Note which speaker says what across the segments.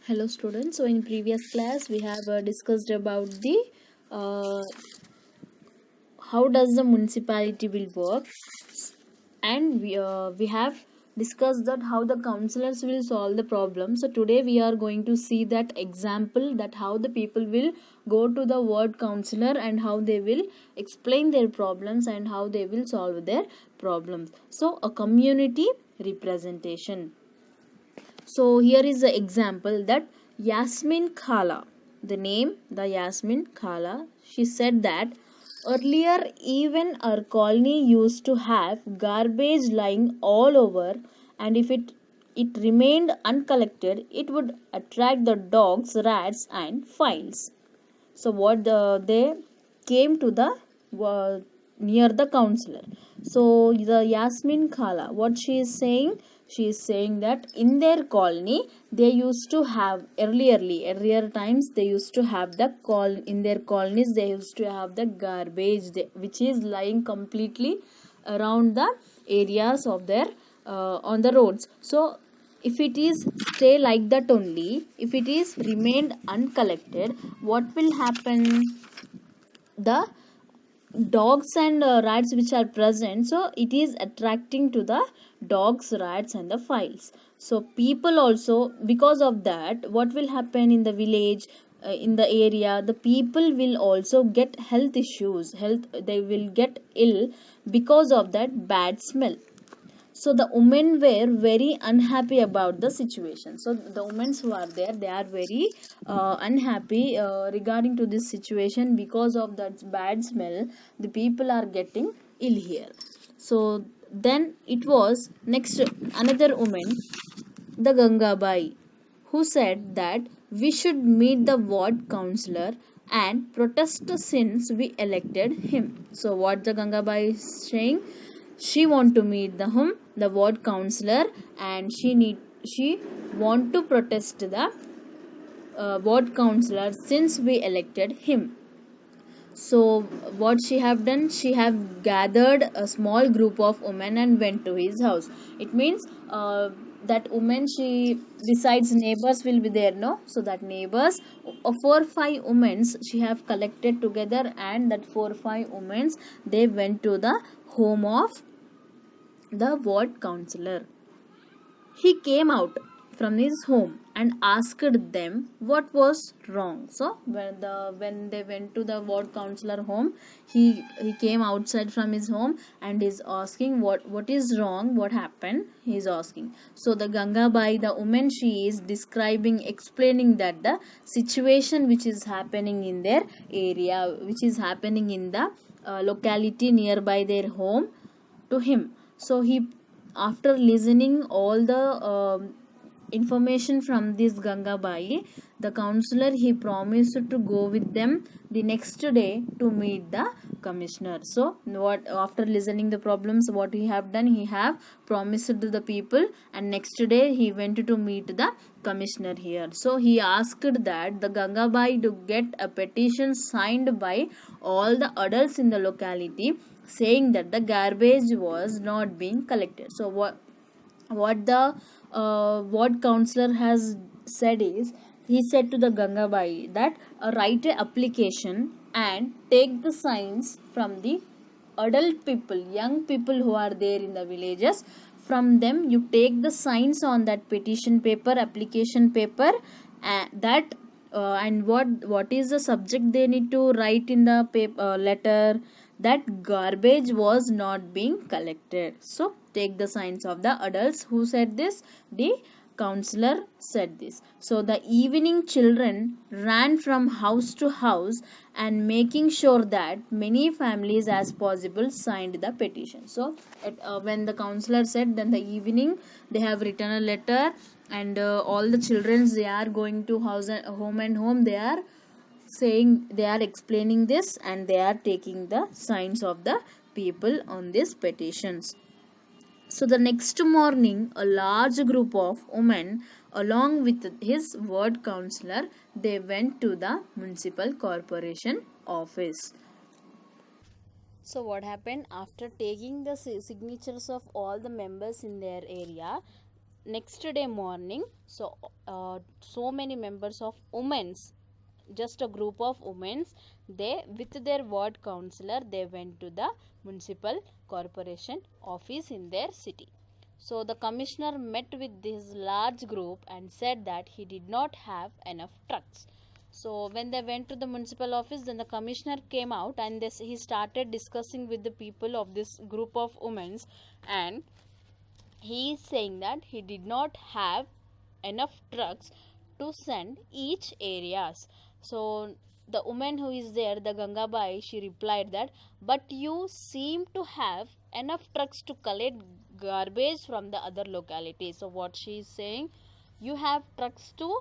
Speaker 1: Hello students. So in previous class we have discussed about the uh, how does the municipality will work, and we have discussed that how the councillors will solve the problem. So today we are going to see that example, that how the people will go to the ward councillor and how they will explain their problems and how they will solve their problems. So a community representation. So here is the example that Yasmin Khala, the name the Yasmin Khala, she said that earlier even our colony used to have garbage lying all over, and if it remained uncollected, it would attract the dogs, rats, and flies. So they came to the uh, near the counselor. So the Yasmin Khala, what she is saying that in their colony they used to have earlier times they used to have the call in their colonies they used to have the garbage which is lying completely around the areas of their on the roads. So if it is stay like that only, if it is remained uncollected, what will happen? The dogs and rats which are present, so it is attracting to the dogs, rats, and the files. So people also, because of that, what will happen in the village, in the area, the people will also get health issues, health, they will get ill because of that bad smell. So the women were very unhappy about the situation. So the women who are there, they are very unhappy regarding to this situation. Because of that bad smell, the people are getting ill here. So then it was next another woman, the Gangabai, who said that we should meet the ward councillor and protest since we elected him. So what the Gangabai is saying, she want to meet the ward councillor, and she want to protest the ward councillor since we elected him. So what she have done, she have gathered a small group of women and went to his house. It means that woman, she besides neighbors will be there, no? So that neighbors, 4 5 women she have collected together, and that 4 5 women, they went to the home of the ward councillor. He came out from his home and asked them what was wrong. So when they went to the ward counselor home, he came outside from his home and is asking what is wrong, what happened, he is asking. So the Gangabai, the woman, she is describing, explaining that the situation which is happening in their area, which is happening in the locality nearby their home, to him. So he, after listening all the information from this Gangabai, the counselor, he promised to go with them the next day to meet the commissioner. So what, after listening the problems, what he have done, he have promised to the people, and next day he went to meet the commissioner here. So he asked that the Gangabai to get a petition signed by all the adults in the locality, saying that the garbage was not being collected. So what the ward counselor has said is, he said to the Gangabai that write a application and take the signs from the adult people, young people who are there in the villages. From them you take the signs on that petition paper, application paper, that and what is the subject they need to write in the paper, letter, that garbage was not being collected. So take the signs of the adults. Who said this? The counselor said this. So the evening children ran from house to house and making sure that many families as possible signed the petition. So when the counselor said, then the evening they have written a letter, and all the children, they are going to house and home and home, they are saying, they are explaining this, and they are taking the signs of the people on these petitions. So the next morning, a large group of women, along with his ward councillor, they went to the municipal corporation office. So what happened after taking the signatures of all the members in their area?
Speaker 2: next day morning, so many members of women's, just a group of women, they with their ward councillor, they went to the municipal corporation office in their city. So the commissioner met with this large group and said that he did not have enough trucks. So when they went to the municipal office, then the commissioner came out and he started discussing with the people of this group of women, and he is saying that he did not have enough trucks to send each areas. So the woman who is there, the Gangabai, she replied that, but you seem to have enough trucks to collect garbage from the other localities. So what she is saying, you have trucks to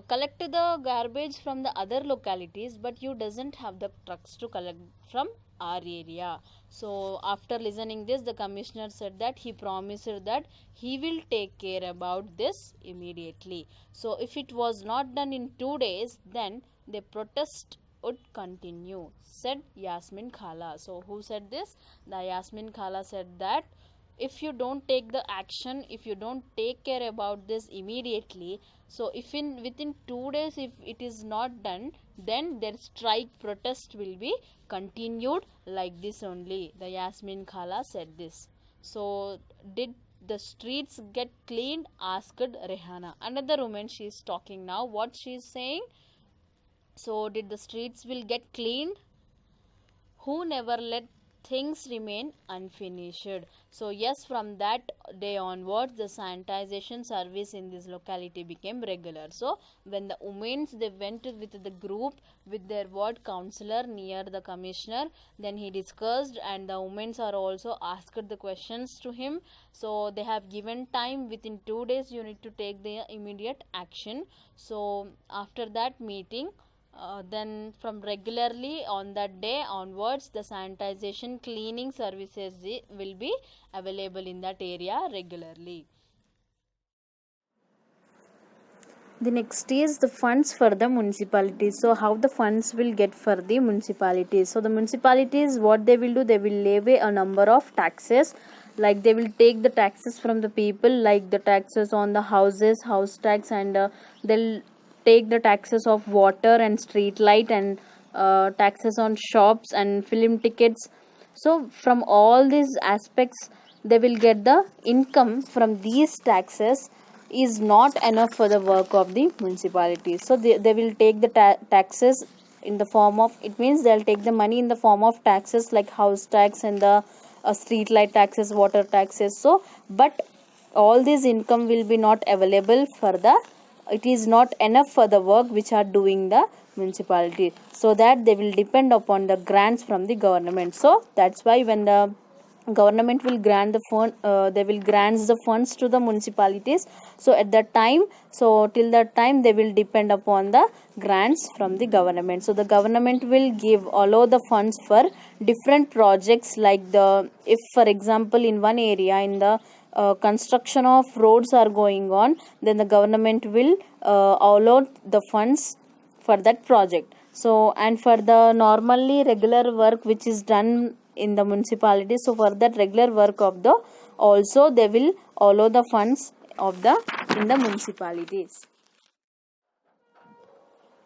Speaker 2: collect the garbage from the other localities, but you doesn't have the trucks to collect from our area. So after listening this, the commissioner said that he promised that he will take care about this immediately. So if it was not done in 2 days, then the protest would continue, said Yasmin Khala. So who said this? The Yasmin Khala said that if you don't take the action, if you don't take care about this immediately, so if in within 2 days if it is not done, then their strike protest will be continued like this only. The Yasmin Khala said this. So did the streets get cleaned, asked Rehana. Another woman, she is talking now. What she is saying, so did the streets will get cleaned? Who never let things remain unfinished? So yes, from that day onwards, the sanitization service in this locality became regular. So when the women, they went with the group with their ward councillor near the commissioner, then he discussed, and the women are also asked the questions to him. So they have given time, within 2 days you need to take the immediate action. So after that meeting, then from regularly on that day onwards, the sanitization cleaning services will be available in that area regularly.
Speaker 1: The next is the funds for the municipalities. So how the funds will get for the municipalities? So the municipalities, what they will do, they will levy a number of taxes. Like they will take the taxes from the people, like the taxes on the houses, house tax, and they'll take the taxes of water and street light, and taxes on shops and film tickets. So from all these aspects, they will get the income from these taxes is not enough for the work of the municipality. So they will take the taxes in the form of, it means they'll take the money in the form of taxes like house tax and the street light taxes, water taxes. So but all this income will be not available for the, it is not enough for the work which are doing the municipality, so that they will depend upon the grants from the government. So that's why when the government will grant the fund, they will grant the funds to the municipalities. So at that time, so till that time they will depend upon the grants from the government. So the government will give allow the funds for different projects, like the, if for example in one area in the construction of roads are going on, then the government will allow the funds for that project. So and for the normally regular work which is done in the municipality, so for that regular work of the, also they will allow the funds of the in the municipalities.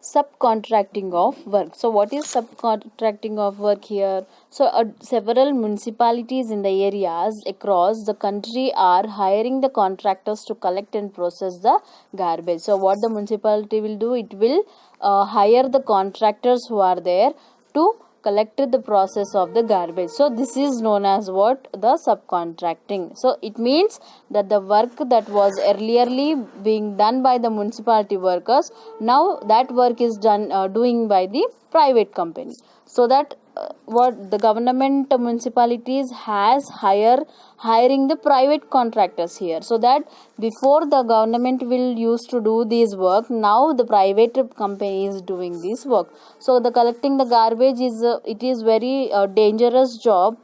Speaker 1: Subcontracting of work. So what is subcontracting of work here? So several municipalities in the areas across the country are hiring the contractors to collect and process the garbage. So what the municipality will do, it will hire the contractors who are there to collect the process of the garbage. So this is known as what, the subcontracting. So it means that the work that was earlierly being done by the municipality workers, now that work is done doing by the private company. So that what the government municipalities has hiring the private contractors here, so that before the government will used to do this work, now the private company is doing this work. So the collecting the garbage is it is very dangerous job,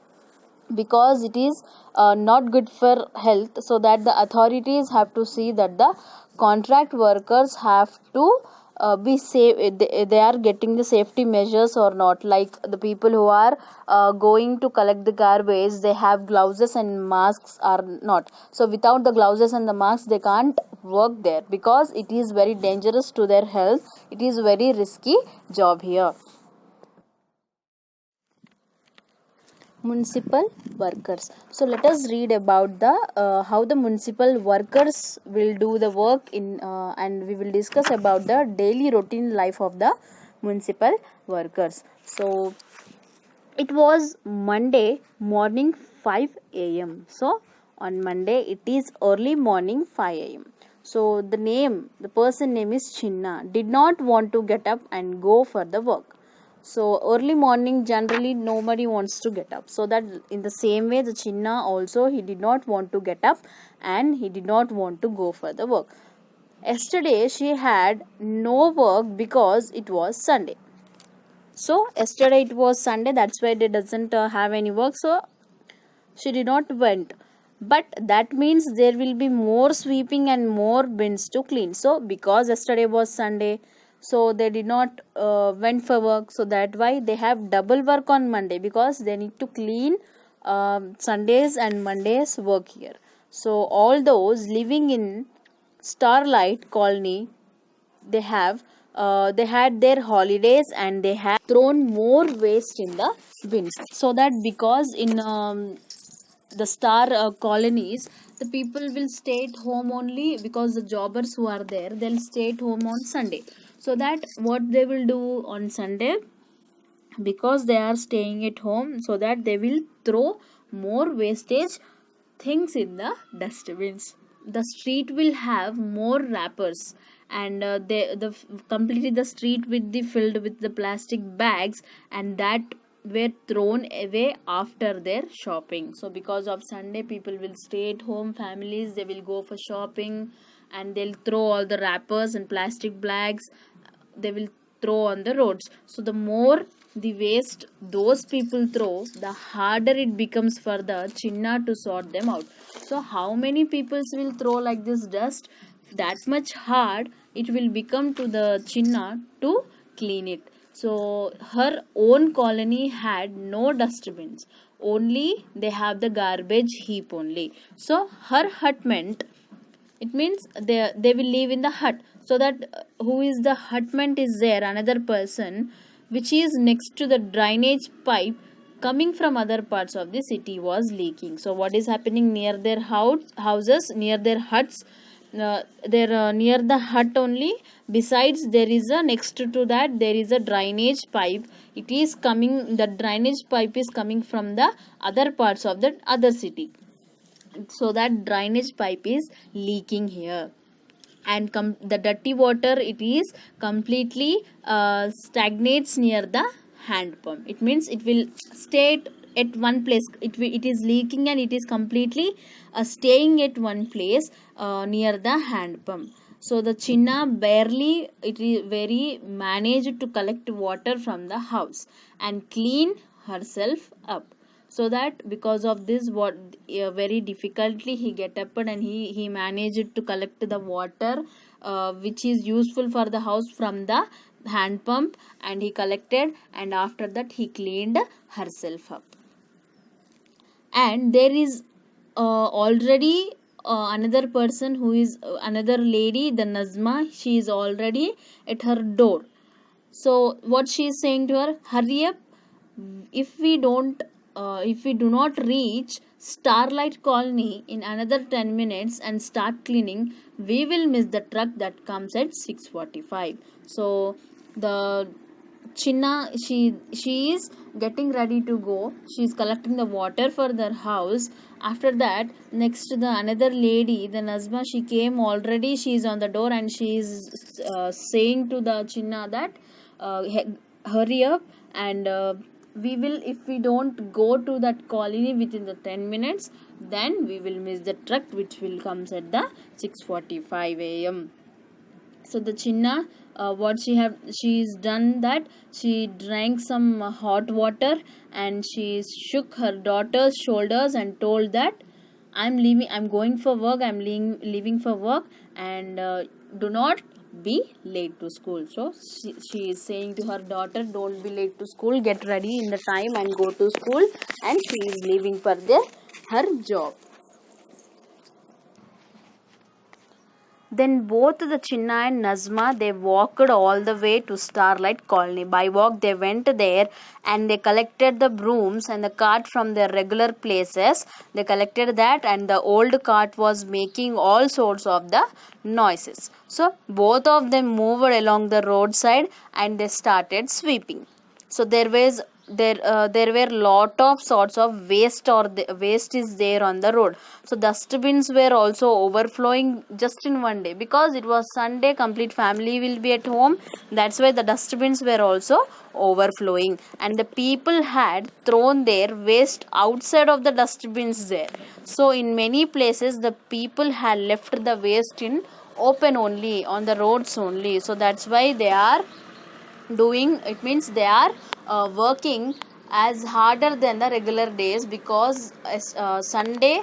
Speaker 1: because it is not good for health. So that the authorities have to see that the contract workers have to
Speaker 2: be safe, they are getting the safety measures or not. Like the people who are going to collect the garbage, they have gloves and masks or not. So without the gloves and the masks, they can't work there, because it is very dangerous to their health. It is very risky job here. Municipal workers. So let us read about the how the municipal workers will do the work in, and we will discuss about the daily routine life of the municipal workers. So it was Monday morning 5 a.m. So on Monday it is early morning 5 a.m. So the person name is Chinna, did not want to get up and go for the work. So early morning generally nobody wants to get up, so that in the same way the Chinna also, he did not want to get up and he did not want to go for the work. Yesterday she had no work because it was Sunday. So yesterday it was Sunday, that's why they doesn't have any work, so she did not went. But that means there will be more sweeping and more bins to clean. So because yesterday was Sunday, so they did not went for work, so that why they have double work on Monday, because they need to clean Sundays and Mondays work here. So all those living in Starlight Colony, they had their holidays and they have thrown more waste in the bins. So that because in the star colonies, the people will stay at home only, because the jobbers who are there, they'll stay at home on Sunday. So that what they will do on Sunday, because they are staying at home, so that they will throw more wastage things in the dustbins. The street will have more wrappers, and completely the street with the filled with the plastic bags, and that were thrown away after their shopping. So because of Sunday, people will stay at home, families, they will go for shopping, and they'll throw all the wrappers and plastic bags, they will throw on the roads. So the more the waste those people throw, the harder it becomes for the Chinna to sort them out. So how many people will throw like this dust, that much hard it will become to the Chinna to clean it. So her own colony had no dustbins, only they have the garbage heap only. So her hut meant, it means they will live in the hut. So that who is the hutment is there, another person which is next to the drainage pipe coming from other parts of the city was leaking. So what is happening near their houses, near their huts, they're near the hut only. Besides, there is a next to that there is a drainage pipe. It is coming, the drainage pipe is coming from the other parts of the other city. So that drainage pipe is leaking here, and the dirty water, it is completely stagnates near the hand pump. It means it will stay at one place. It is leaking and it is completely staying at one place near the hand pump. So the Chinna barely it is very managed to collect water from the house and clean herself up. So that because of this, what very difficultly he get up and he managed to collect the water which is useful for the house from the hand pump, and he collected, and after that he cleaned herself up. And there is already another person who is another lady, the Nazma, she is already at her door. So what she is saying to her, hurry up, if we do not reach Starlight Colony in another 10 minutes and start cleaning, we will miss the truck that comes at 6:45. So the Chinna, she is getting ready to go. She is collecting the water for their house. After that, next to the another lady, the Nazma, she came already. She is on the door and she is saying to the Chinna that hurry up, and we will, if we don't go to that colony within the 10 minutes, then we will miss the truck which will comes at the 6:45 a.m. So the Chinna, what she's done that she drank some hot water, and she shook her daughter's shoulders and told that I'm going for work, I'm leaving for work, and do not
Speaker 1: be late to school. So she is saying to her daughter, don't be late to school, get ready in the time and go to school, and she is leaving for her job. Then both the Chinna and Nazma, they walked all the way to Starlight Colony. By walk they went there and they collected the brooms and the cart from their regular places. They collected that, and the old cart was making all sorts of the noises. So both of them moved along the roadside and they started sweeping. So there were lot of sorts of waste, or the waste is there on the road. So dustbins were also overflowing just in one day, because it was Sunday, complete family will be at home. That's why the dustbins were also overflowing, and the people had thrown their waste outside of the dustbins there. So in many places the people had left the waste in open only, on the roads only. So that's why they are doing, it means they are working as harder than the regular days, because Sunday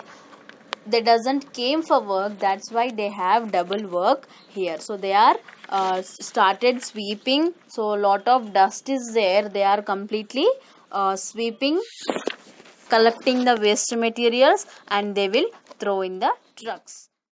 Speaker 1: they doesn't came for work. That's why they have double work here. So they are started sweeping. So a lot of dust is there, they are completely sweeping, collecting the waste materials, and they will throw in the trucks.